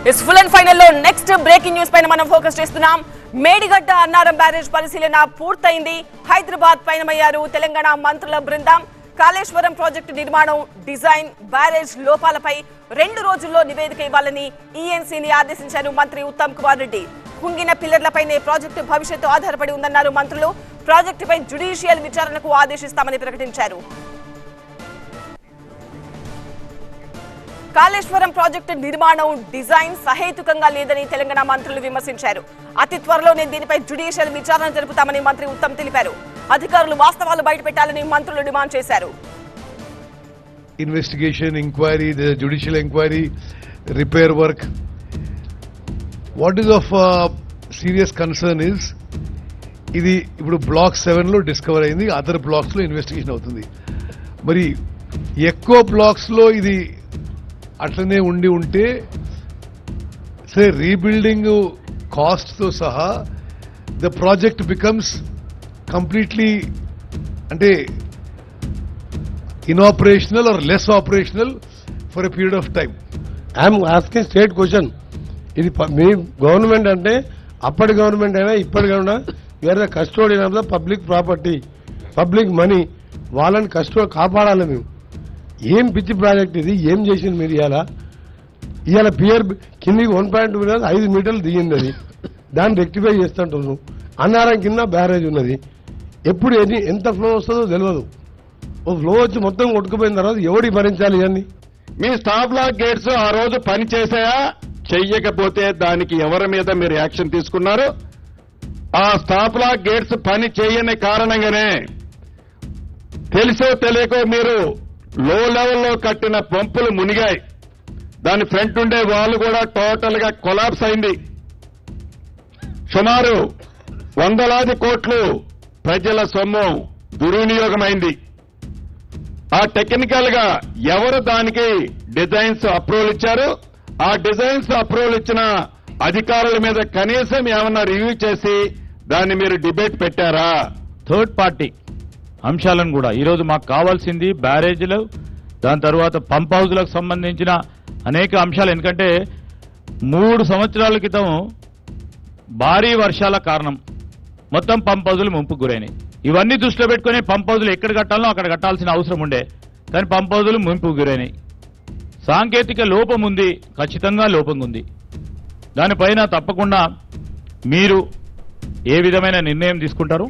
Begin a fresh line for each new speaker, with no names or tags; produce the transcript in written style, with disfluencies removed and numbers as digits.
Is full and final లో next breaking news పైన మనం ఫోకస్ చేస్తున్నాం. మేడిగడ్డ అన్నారం బ్యారేజ్ పరిశీలన పూర్తయింది. హైదరాబాద్ పయనమయ్యారు తెలంగాణ మంత్రుల బృందం. కాళేశ్వరం ప్రాజెక్టు నిర్మాణం, డిజైన్, బ్యారేజ్ లోపాలపై 2 రోజుల్లో నివేదిక ఇవ్వాలని ఈఎన్సీని ఆదేశించారు మంత్రి ఉత్తమ్ కుమార్ రెడ్డి. కుంగిన పిల్లర్లపైనే ప్రాజెక్టు భవిష్యత్తు ఆధారపడి ఉందన్నారు మంత్రులు. ప్రాజెక్టుపై జ్యుడిషియల్ విచారణకు ఆదేశిస్తామని ప్రకటించారు. కాళేశ్వరం ప్రాజెక్టు నిర్మాణం, డిజైన్ సహేతుకంగా లేదని తెలంగాణ మంత్రులు విమర్శించారు. అతి త్వరలోనే దీనిపై జ్యుడిషియల్ విచారణ జరుపుతామని మంత్రి ఉత్తమ్ తెలిపారు. అధికారులు వాస్తవాలు బయటపెట్టాలని మంత్రులు డిమాండ్ చేశారు.
Investigation, enquiry, judicial enquiry, repair work. What is of serious concern is ఇది ఇప్పుడు బ్లాక్ 7 లో డిస్కవర్ అయింది. అదర్ బ్లాక్స్ లో ఇన్వెస్టిగేషన్ అవుతుంది. మరి ఎక్కువ బ్లాక్స్ లో ఇది అట్లనే ఉంటే సే రీబిల్డింగ్ కాస్ట్ తో సహా ద ప్రాజెక్ట్ బికమ్స్ కంప్లీట్లీ అంటే inoperational or less operational for a period of time.
I'm asking state question. ఇది మీ గవర్నమెంట్ అంటే అప్పటి గవర్నమెంట్ అయినా ఇప్పటి అయినా వేరే custodian of the public property, public money, వాళ్ళని కాపాడాలి. మేము ఏం పిచ్చి ప్రాజెక్ట్ ఇది, ఏం చేసింది మీరు? ఇవాళ పియర్ కిందికి 1.2 మీటర్స్ 5 మీటర్లు దిగింది. అది దాన్ని రెక్టిఫై చేస్తుంటున్నాం. అన్నారం కింద బ్యారేజ్ ఉన్నది. ఎప్పుడు ఎంత ఫ్లో వస్తుందో తెలియదు. ఓ ఫ్లో వచ్చి మొత్తం కొట్టుకుపోయిన తర్వాత ఎవడి భరించాలి? ఇవన్నీ
మీ స్టాప్ లాక్ గేట్స్ ఆ రోజు పని చేసాయా? చెయ్యకపోతే దానికి ఎవరి మీద మీరు యాక్షన్ తీసుకున్నారు? ఆ స్టాప్ లాక్ గేట్స్ పని చేయని కారణంగానే తెలుసో తెలియకో మీరు లో లెవెల్లో కట్టిన పంపులు మునిగాయి. దాని ఫ్రంట్ ఉండే వాళ్ళు కూడా టోటల్ గా కొలాప్స్ అయింది. సుమారు 100 కోట్లు ప్రజల సొమ్ము దుర్వినియోగమైంది. ఆ టెక్నికల్ గా ఎవరు దానికి డిజైన్స్ అప్రూవల్ ఇచ్చారు? ఆ డిజైన్స్ అప్రూవల్ ఇచ్చిన అధికారుల మీద కనీసం ఏమన్నా రివ్యూ చేసి దాన్ని మీరు డిబేట్ పెట్టారా?
థర్డ్ పార్టీ అంశాలను కూడా ఈరోజు మాకు కావాల్సింది బ్యారేజీలు, దాని తర్వాత పంప్ హౌజ్లకు సంబంధించిన అనేక అంశాలు. ఎందుకంటే 3 సంవత్సరాల క్రితం భారీ వర్షాల కారణం మొత్తం పంప్ హౌజులు ముంపుకు గురైనాయి. ఇవన్నీ దృష్టిలో పెట్టుకుని పంప్ హౌజులు ఎక్కడ కట్టాలో అక్కడ కట్టాల్సిన అవసరం ఉండే, కానీ పంప్ హౌజులు ముంపుకు గురైనాయి. సాంకేతిక లోపం ఉంది, ఖచ్చితంగా లోపం ఉంది. దానిపైన తప్పకుండా మీరు ఏ విధమైన నిర్ణయం తీసుకుంటారు?